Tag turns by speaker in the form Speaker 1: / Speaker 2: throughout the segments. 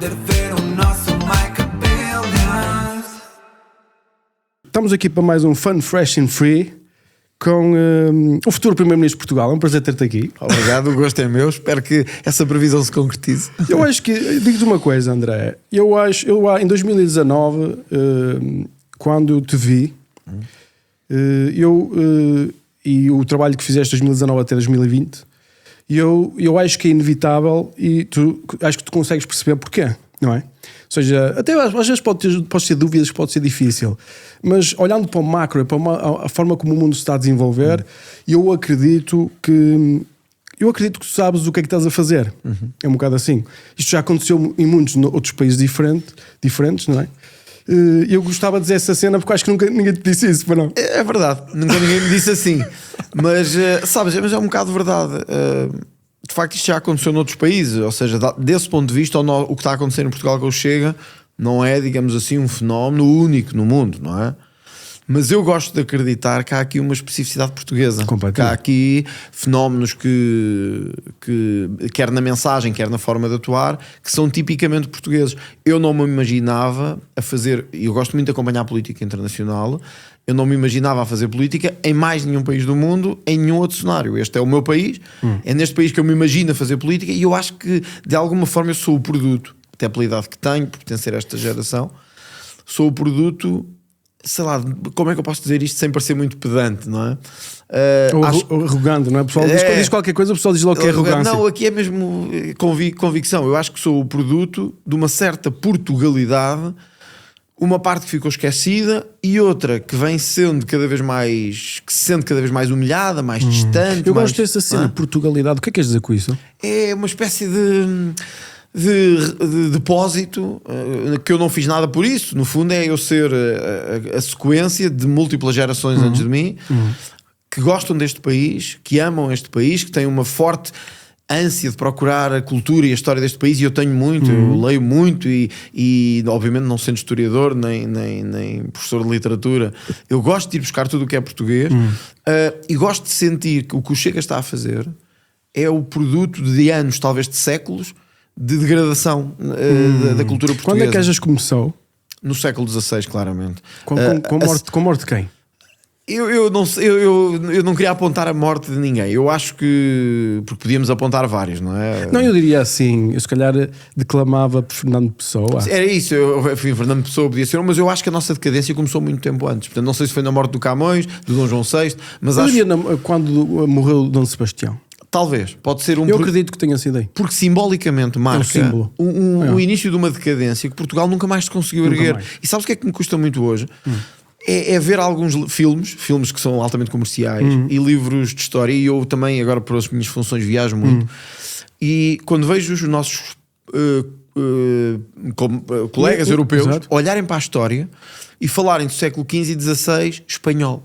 Speaker 1: poder ver o nosso Mike Billions.
Speaker 2: Estamos aqui para mais um Fun, Fresh and Free com o futuro Primeiro-Ministro de Portugal. É um prazer ter-te aqui.
Speaker 3: Obrigado, o gosto é meu. Espero que essa previsão se concretize.
Speaker 2: Eu acho que, digo-te uma coisa, André. Eu em 2019, quando te vi, e o trabalho que fizeste de 2019 até 2020, eu acho que é inevitável e acho que tu consegues perceber porquê, não é? Ou seja, até às vezes pode ter dúvidas, pode ser difícil, mas olhando para o macro, para a forma como o mundo se está a desenvolver, eu acredito que tu sabes o que é que estás a fazer. É um bocado assim. Isto já aconteceu em muitos outros países diferentes, não é? Eu gostava de dizer essa cena porque acho que nunca ninguém te disse isso, mas não.
Speaker 3: É verdade, nunca ninguém me disse assim. Mas, sabes, mas é um bocado verdade. De facto, isto já aconteceu noutros países. Ou seja, desse ponto de vista, o que está a acontecer em Portugal com o Chega não é, digamos assim, um fenómeno único no mundo, não é? Mas eu gosto de acreditar que há aqui uma especificidade portuguesa. Que há aqui fenómenos que quer na mensagem, quer na forma de atuar, que são tipicamente portugueses. Eu não me imaginava a fazer, e eu gosto muito de acompanhar a política internacional, eu não me imaginava a fazer política em mais nenhum país do mundo, em nenhum outro cenário. Este é o meu país, é neste país que eu me imagino a fazer política, e eu acho que de alguma forma eu sou o produto, até pela idade que tenho, por pertencer a esta geração, sou o produto... Sei lá, como é que eu posso dizer isto sem parecer muito pedante, não é?
Speaker 2: Ou arrogante, não é? O pessoal diz qualquer coisa, o pessoal diz logo que é arrogância.
Speaker 3: Não, aqui é mesmo convicção. Eu acho que sou o produto de uma certa Portugalidade, uma parte que ficou esquecida e outra que vem sendo cada vez mais, que se sente cada vez mais humilhada, mais distante.
Speaker 2: Eu gosto dessa cena, Portugalidade. O que é que queres dizer com isso?
Speaker 3: É uma espécie de depósito, que eu não fiz nada por isso. No fundo é eu ser a sequência de múltiplas gerações antes de mim, que gostam deste país, que amam este país, que têm uma forte ânsia de procurar a cultura e a história deste país, e eu tenho muito, eu leio muito e obviamente não sendo historiador nem professor de literatura, eu gosto de ir buscar tudo o que é português, e gosto de sentir que o que o Chega está a fazer é o produto de anos, talvez de séculos, de degradação da cultura portuguesa.
Speaker 2: Quando é que achas que começou?
Speaker 3: No século XVI, claramente.
Speaker 2: Com a morte de quem?
Speaker 3: Eu não queria apontar a morte de ninguém. Eu acho que... Porque podíamos apontar vários, não é?
Speaker 2: Não, eu diria assim. Eu se calhar declamava por Fernando Pessoa.
Speaker 3: Era isso. Fernando Pessoa podia ser, mas eu acho que a nossa decadência começou muito tempo antes. Portanto, não sei se foi na morte do Camões, do Dom João VI, mas
Speaker 2: eu
Speaker 3: acho...
Speaker 2: diria quando morreu Dom Sebastião.
Speaker 3: Talvez, pode ser
Speaker 2: Eu acredito que tenha sido aí.
Speaker 3: Porque simbolicamente marca o início de uma decadência que Portugal nunca mais se conseguiu erguer. E sabes o que é que me custa muito hoje? É ver alguns filmes que são altamente comerciais e livros de história, e eu também agora por as minhas funções viajo muito, e quando vejo os nossos colegas europeus olharem para a história e falarem do século XV e XVI espanhol,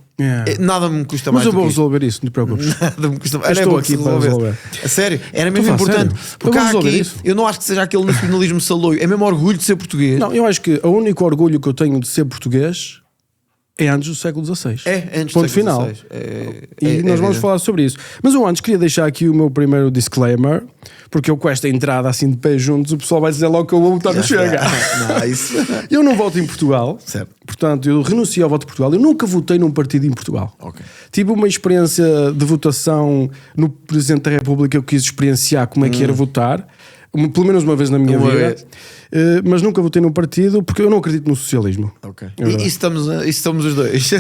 Speaker 3: nada me custa mais.
Speaker 2: Mas eu vou resolver isso, não te preocupes.
Speaker 3: Nada me custa mais.
Speaker 2: Estou aqui para resolver.
Speaker 3: A sério, era mesmo importante. Porque há aqui, eu não acho que seja aquele nacionalismo saloio, é mesmo orgulho de ser português.
Speaker 2: Não, eu acho que o único orgulho que eu tenho de ser português é antes do século XVI.
Speaker 3: Antes
Speaker 2: ponto
Speaker 3: do século
Speaker 2: final.
Speaker 3: XVI.
Speaker 2: Nós vamos falar sobre isso. Mas eu antes queria deixar aqui o meu primeiro disclaimer, porque eu com esta entrada assim de pé juntos, o pessoal vai dizer logo que eu vou votar no Chega. Eu não voto em Portugal,
Speaker 3: certo.
Speaker 2: Portanto eu renuncio ao voto de Portugal. Eu nunca votei num partido em Portugal. Tive uma experiência de votação no Presidente da República. Eu quis experienciar como é que era votar, pelo menos uma vez na minha vida. Mas nunca votei num partido porque eu não acredito no socialismo.
Speaker 3: E estamos os dois?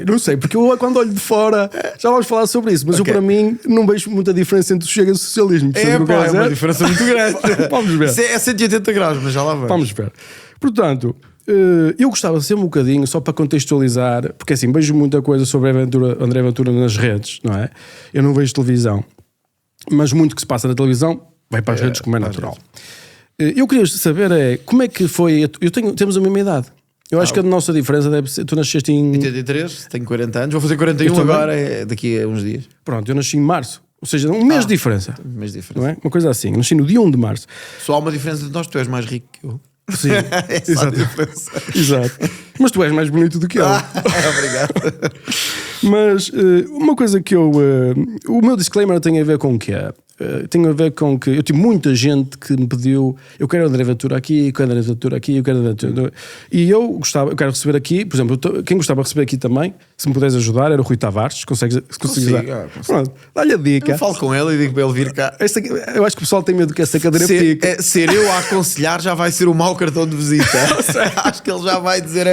Speaker 2: Não sei, porque eu quando olho de fora já vamos falar sobre isso, mas eu para mim não vejo muita diferença entre o Chega e o socialismo.
Speaker 3: É uma diferença muito grande.
Speaker 2: Vamos ver.
Speaker 3: É 180 graus, mas já lá vamos.
Speaker 2: Vamos ver. Portanto, eu gostava de ser um bocadinho, só para contextualizar, porque assim, vejo muita coisa sobre André Ventura nas redes, não é? Eu não vejo televisão, mas muito que se passa na televisão vai para as redes, como é natural. Eu queria saber como é que foi. Temos a mesma idade. Eu acho que a nossa diferença deve ser. Tu nasceste em
Speaker 3: 83, tenho 40 anos, vou fazer 41 agora, daqui a uns dias.
Speaker 2: Pronto, eu nasci em março. Ou seja, um mês de diferença.
Speaker 3: Um mês de diferença.
Speaker 2: Não é? Uma coisa assim. Eu nasci no dia 1 de março.
Speaker 3: Só há uma diferença de nós, tu és mais rico que eu.
Speaker 2: Sim,
Speaker 3: exato.
Speaker 2: Exato. Mas tu és mais bonito do que eu.
Speaker 3: Obrigado.
Speaker 2: Mas uma coisa que o meu disclaimer tem a ver com o que é. tem a ver com que eu tive muita gente que me pediu: eu quero André Ventura aqui, eu quero André Ventura aqui, eu quero André Ventura. E eu quero receber aqui, por exemplo, quem gostava de receber aqui também, se me puderes ajudar, era o Rui Tavares. Consegues dar? Pronto, dá-lhe a dica.
Speaker 3: Eu falo com ele e digo para ele vir cá.
Speaker 2: Aqui, eu acho que o pessoal tem medo que essa cadeira fique.
Speaker 3: Ser eu a aconselhar já vai ser o mau cartão de visita. Acho que ele já vai dizer: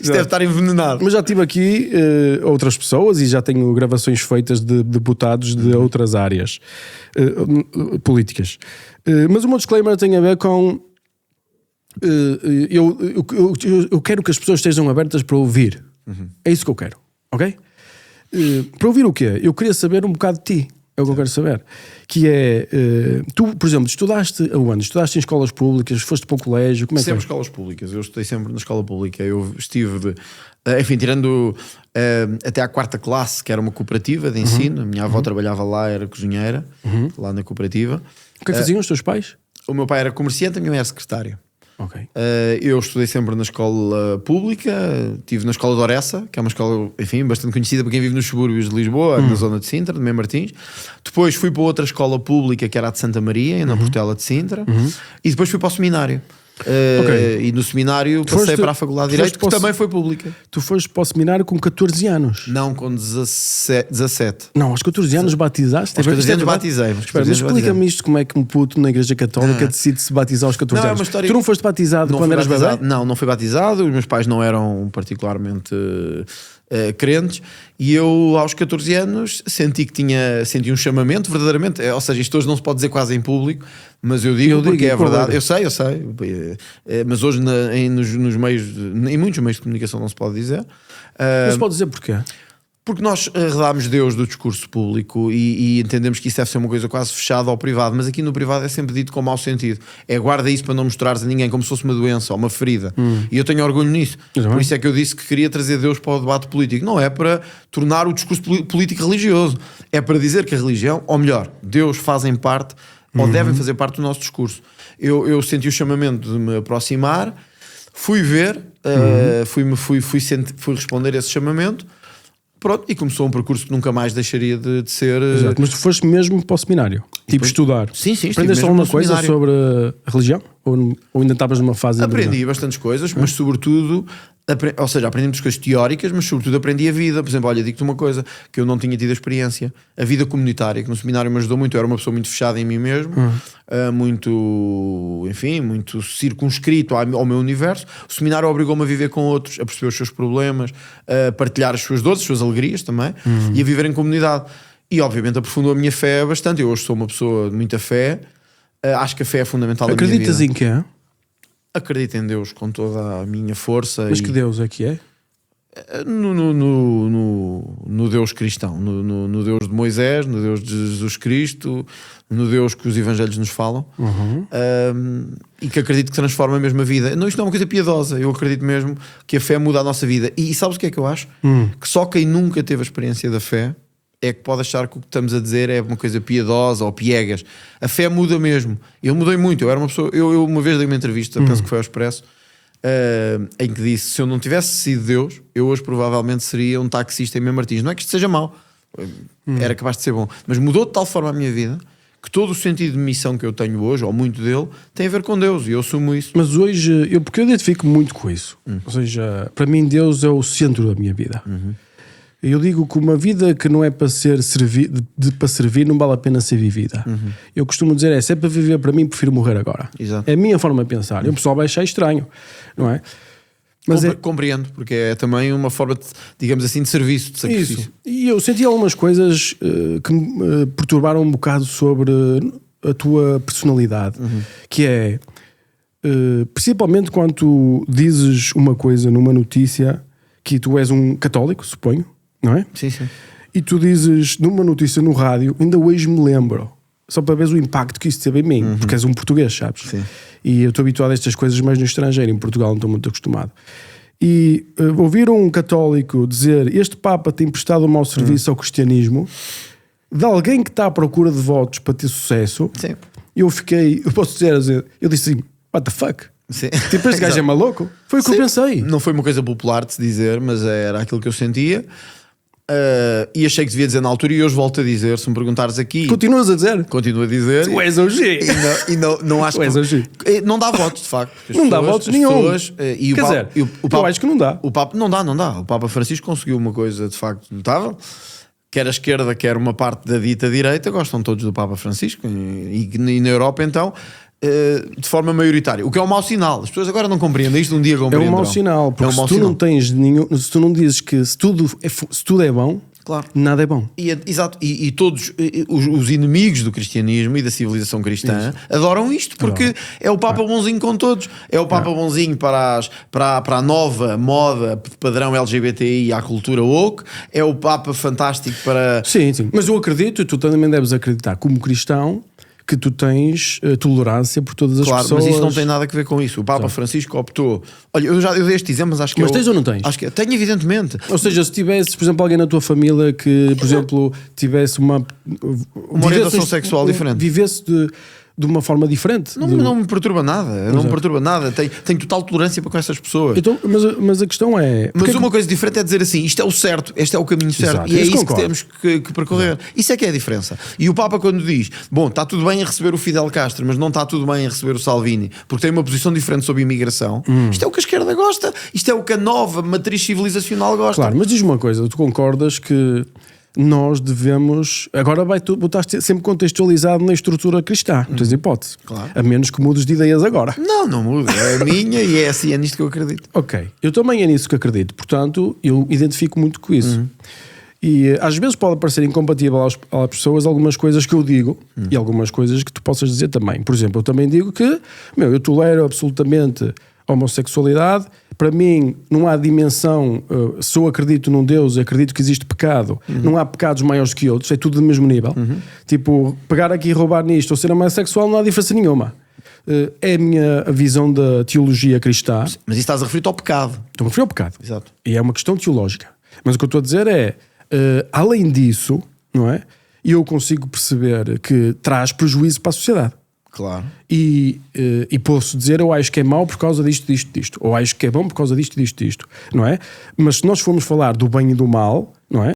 Speaker 3: isto deve estar envenenado.
Speaker 2: Mas já tive aqui outras pessoas e já tenho gravações feitas de deputados de outras áreas políticas. Mas o meu disclaimer tem a ver com eu quero que as pessoas estejam abertas para ouvir. É isso que eu quero, ok? Para ouvir o quê? Eu queria saber um bocado de ti. É o que eu quero saber. Que é, tu, por exemplo, estudaste aonde? Estudaste em escolas públicas? Foste para o colégio? Como é que
Speaker 3: Sempre
Speaker 2: foi?
Speaker 3: escolas públicas. Eu estudei sempre na escola pública. Eu estive, enfim, tirando até à 4ª classe, que era uma cooperativa de ensino. A minha avó trabalhava lá, era cozinheira, lá na cooperativa.
Speaker 2: O que é que faziam os teus pais?
Speaker 3: O meu pai era comerciante, a minha mãe era secretária.
Speaker 2: Ok.
Speaker 3: Eu estudei sempre na escola pública, estive na escola de Oressa, que é uma escola, enfim, bastante conhecida para quem vive nos subúrbios de Lisboa, na zona de Sintra, de Mem Martins. Depois fui para outra escola pública, que era a de Santa Maria, na Portela de Sintra. E depois fui para o seminário. E no seminário passei para a Faculdade de Direito, que também foi pública.
Speaker 2: Tu foste para o seminário com 14 anos?
Speaker 3: Não, com 17.
Speaker 2: Não, aos 14 anos batizaste?
Speaker 3: Aos 14 anos batizei.
Speaker 2: Espera, mas explica-me isto, como é que um puto na Igreja Católica decide se batizar aos 14 anos. Tu não foste batizado quando eras bebê?
Speaker 3: Não fui batizado. Os meus pais não eram particularmente crentes, e eu aos 14 anos senti um chamamento verdadeiramente, ou seja, isto hoje não se pode dizer quase em público, mas eu digo porque é verdade. Eu sei, mas hoje nos meios, em muitos meios de comunicação não se pode dizer.
Speaker 2: Não se pode dizer porquê?
Speaker 3: Porque nós arredámos Deus do discurso público e entendemos que isso deve ser uma coisa quase fechada ao privado, mas aqui no privado é sempre dito com mau sentido. Guarda isso para não mostrares a ninguém, como se fosse uma doença ou uma ferida. E eu tenho orgulho nisso. Por isso é que eu disse que queria trazer Deus para o debate político. Não é para tornar o discurso político religioso. É para dizer que a religião, ou melhor, Deus fazem parte ou devem fazer parte do nosso discurso. Eu senti o chamamento de me aproximar, fui ver, fui responder a esse chamamento. Pronto, e começou um percurso que nunca mais deixaria de ser.
Speaker 2: Exato, mas tu foste mesmo para o seminário, tipo estudar.
Speaker 3: Sim,
Speaker 2: aprendeste alguma coisa sobre a religião? Ou ainda estavas numa fase?
Speaker 3: Aprendi bastantes coisas, mas sobretudo, ou seja, aprendi muitas coisas teóricas, mas sobretudo aprendi a vida. Por exemplo, olha, digo-te uma coisa que eu não tinha tido a experiência: a vida comunitária, que no seminário me ajudou muito. Eu era uma pessoa muito fechada em mim mesmo, muito circunscrito ao meu universo. O seminário obrigou-me a viver com outros, a perceber os seus problemas, a partilhar as suas dores, as suas alegrias também, e a viver em comunidade. E obviamente aprofundou a minha fé bastante. Eu hoje sou uma pessoa de muita fé. Acho que a fé é fundamental na minha vida.
Speaker 2: Acreditas em quê?
Speaker 3: Acredito em Deus com toda a minha força.
Speaker 2: Mas que Deus é que é?
Speaker 3: No Deus cristão, no Deus de Moisés, no Deus de Jesus Cristo, no Deus que os evangelhos nos falam, e que acredito que transforma mesmo a vida. Não, isto não é uma coisa piedosa. Eu acredito mesmo que a fé muda a nossa vida. E sabes o que é que eu acho? Que só quem nunca teve a experiência da fé é que pode achar que o que estamos a dizer é uma coisa piedosa ou piegas. A fé muda mesmo. Eu mudei muito. Eu era uma pessoa. Eu uma vez dei uma entrevista, penso que foi ao Expresso, em que disse: se eu não tivesse sido Deus, eu hoje provavelmente seria um taxista em Mem Martins. Não é que isto seja mau, era capaz de ser bom, mas mudou de tal forma a minha vida que todo o sentido de missão que eu tenho hoje, ou muito dele, tem a ver com Deus, e eu assumo isso.
Speaker 2: Mas hoje, porque eu identifico muito com isso. Ou seja, para mim Deus é o centro da minha vida. Eu digo que uma vida que não é para ser para servir não vale a pena ser vivida. Eu costumo dizer se é para viver para mim, prefiro morrer agora.
Speaker 3: Exato.
Speaker 2: É a minha forma de pensar. O pessoal vai achar estranho, não é?
Speaker 3: Mas compreendo, porque é também uma forma, digamos assim, de serviço, de sacrifício.
Speaker 2: Isso. E eu senti algumas coisas que me perturbaram um bocado sobre a tua personalidade, que é, principalmente quando tu dizes uma coisa numa notícia, que tu és um católico, suponho, não é?
Speaker 3: Sim.
Speaker 2: E tu dizes numa notícia no rádio, ainda hoje me lembro, só para ver o impacto que isso teve em mim, porque és um português, sabes?
Speaker 3: Sim.
Speaker 2: E eu estou habituado a estas coisas mais no estrangeiro, em Portugal não estou muito acostumado. E ouvir um católico dizer este Papa tem prestado um mau serviço ao cristianismo, de alguém que está à procura de votos para ter sucesso,
Speaker 3: Sim.
Speaker 2: eu posso dizer, eu disse assim, what the fuck?
Speaker 3: Sim.
Speaker 2: Tipo, este gajo é maluco? Foi o que eu pensei.
Speaker 3: Não foi uma coisa popular de se dizer, mas era aquilo que eu sentia. e achei que devia dizer na altura, e hoje volto a dizer, se me perguntares aqui,
Speaker 2: Continuas a dizer?
Speaker 3: continuo a dizer.
Speaker 2: Tu és OG.
Speaker 3: E não acho
Speaker 2: Tu és OG.
Speaker 3: Não dá votos, de facto. As
Speaker 2: Não dá
Speaker 3: pessoas-
Speaker 2: votos
Speaker 3: as
Speaker 2: nenhum.
Speaker 3: pessoas, e o
Speaker 2: Quer
Speaker 3: Papa-
Speaker 2: dizer,
Speaker 3: e o
Speaker 2: eu
Speaker 3: Papa-
Speaker 2: acho que não dá.
Speaker 3: O Papa, não dá. O Papa Francisco conseguiu uma coisa de facto notável. Quer a esquerda, quer uma parte da dita direita, gostam todos do Papa Francisco, e na Europa então, de forma maioritária. O que é um mau sinal. As pessoas agora não compreendem isto, um dia
Speaker 2: É
Speaker 3: compreenderão.
Speaker 2: um mau sinal, porque
Speaker 3: É um mau
Speaker 2: se tu
Speaker 3: sinal.
Speaker 2: não tens nenhum, se tu não dizes que se tudo é bom,
Speaker 3: Claro.
Speaker 2: nada é bom.
Speaker 3: Exato, e todos os inimigos do cristianismo e da civilização cristã adoram isto, porque é o Papa bonzinho com todos, é o Papa bonzinho para a nova moda padrão LGBTI e à cultura woke, é o Papa fantástico para...
Speaker 2: Sim, sim. Mas eu acredito, e tu também deves acreditar, como cristão, que tu tens tolerância por todas as
Speaker 3: Claro,
Speaker 2: pessoas.
Speaker 3: mas isso não tem nada a ver com isso. O Papa Francisco optou... Olha, eu dei este exemplo, mas acho que...
Speaker 2: Mas tens ou não tens?
Speaker 3: Acho que tenho, evidentemente.
Speaker 2: Ou seja, se tivesse, por exemplo, alguém na tua família que, por exemplo, tivesse uma
Speaker 3: orientação sexual diferente.
Speaker 2: Vivesse de uma forma diferente.
Speaker 3: Não me perturba nada. Não me perturba nada. Tenho total tolerância para com essas pessoas.
Speaker 2: Então, mas a questão é...
Speaker 3: Mas uma coisa diferente é dizer assim, isto é o certo, este é o caminho certo.
Speaker 2: Exato,
Speaker 3: E é
Speaker 2: isso
Speaker 3: isso
Speaker 2: concordo.
Speaker 3: que temos que percorrer. Isso é que é a diferença. E o Papa quando diz, bom, está tudo bem em receber o Fidel Castro, mas não está tudo bem em receber o Salvini, porque tem uma posição diferente sobre a imigração, isto é o que a esquerda gosta, isto é o que a nova matriz civilizacional gosta.
Speaker 2: Claro, mas diz-me uma coisa, tu concordas que nós devemos... Agora tu estás sempre contextualizado na estrutura cristã, não tens hipótese.
Speaker 3: Claro.
Speaker 2: A menos que mudes de ideias agora.
Speaker 3: Não muda, é a minha e é assim, é nisto que eu acredito.
Speaker 2: Ok, eu também é nisso que acredito, portanto, eu identifico muito com isso. E às vezes pode parecer incompatível às pessoas algumas coisas que eu digo e algumas coisas que tu possas dizer também. Por exemplo, eu também digo que, eu tolero absolutamente a homossexualidade. Para mim, não há dimensão. Se eu acredito num Deus, acredito que existe pecado, não há pecados maiores que outros, é tudo do mesmo nível. Tipo, pegar aqui e roubar nisto ou ser homossexual não há diferença nenhuma. É a minha visão da teologia cristã.
Speaker 3: Mas isso estás a referir ao pecado.
Speaker 2: Estou-me a referir ao pecado.
Speaker 3: Exato.
Speaker 2: E é uma questão teológica. Mas o que eu estou a dizer é, além disso, não é? Eu consigo perceber que traz prejuízo para a sociedade.
Speaker 3: Claro.
Speaker 2: E posso dizer, eu acho que é mau por causa disto, ou acho que é bom por causa disto, não é? Mas se nós formos falar do bem e do mal,